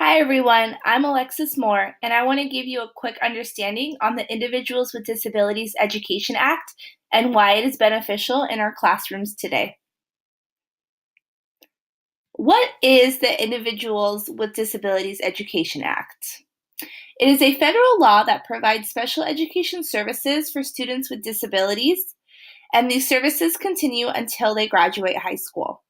Hi everyone, I'm Alexis Moore, and I want to give you a quick understanding on the Individuals with Disabilities Education Act and why it is beneficial in our classrooms today. What is the Individuals with Disabilities Education Act? It is a federal law that provides special education services for students with disabilities, and these services continue until they graduate high school.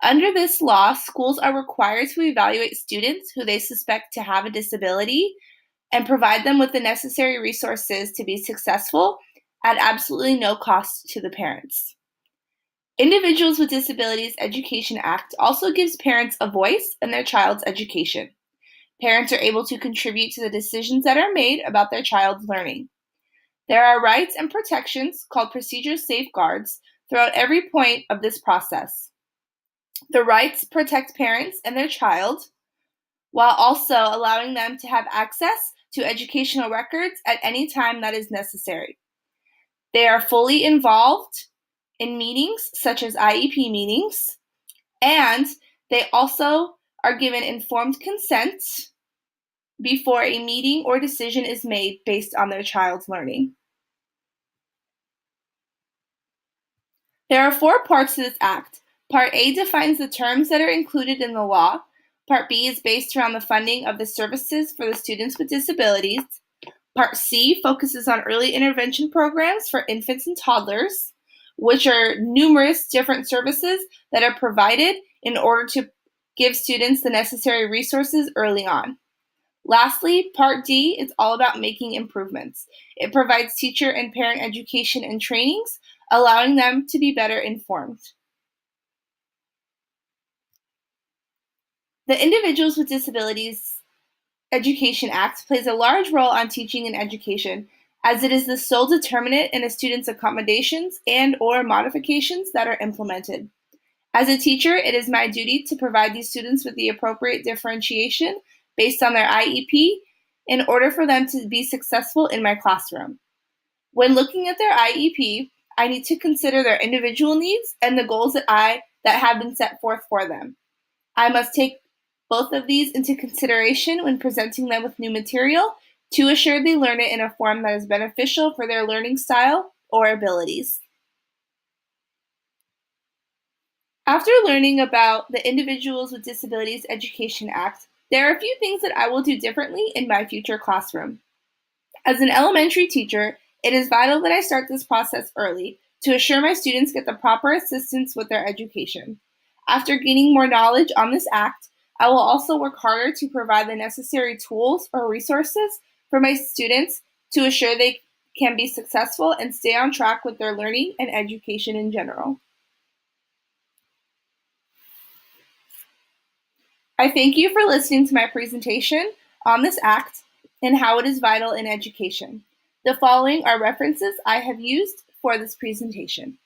Under this law, schools are required to evaluate students who they suspect to have a disability and provide them with the necessary resources to be successful at absolutely no cost to the parents. Individuals with Disabilities Education Act also gives parents a voice in their child's education. Parents are able to contribute to the decisions that are made about their child's learning. There are rights and protections called procedural safeguards throughout every point of this process. The rights protect parents and their child while also allowing them to have access to educational records at any time that is necessary. They are fully involved in meetings such as IEP meetings, and they also are given informed consent before a meeting or decision is made based on their child's learning. There are 4 parts to this act. Part A defines the terms that are included in the law. Part B is based around the funding of the services for the students with disabilities. Part C focuses on early intervention programs for infants and toddlers, which are numerous different services that are provided in order to give students the necessary resources early on. Lastly, Part D is all about making improvements. It provides teacher and parent education and trainings, allowing them to be better informed. The Individuals with Disabilities Education Act plays a large role on teaching and education, as it is the sole determinant in a student's accommodations and/or modifications that are implemented. As a teacher, it is my duty to provide these students with the appropriate differentiation based on their IEP in order for them to be successful in my classroom. When looking at their IEP, I need to consider their individual needs and the goals that have been set forth for them. I must take both of these into consideration when presenting them with new material to assure they learn it in a form that is beneficial for their learning style or abilities. After learning about the Individuals with Disabilities Education Act, there are a few things that I will do differently in my future classroom. As an elementary teacher, it is vital that I start this process early to assure my students get the proper assistance with their education. After gaining more knowledge on this act, I will also work harder to provide the necessary tools or resources for my students to assure they can be successful and stay on track with their learning and education in general. I thank you for listening to my presentation on this act and how it is vital in education. The following are references I have used for this presentation.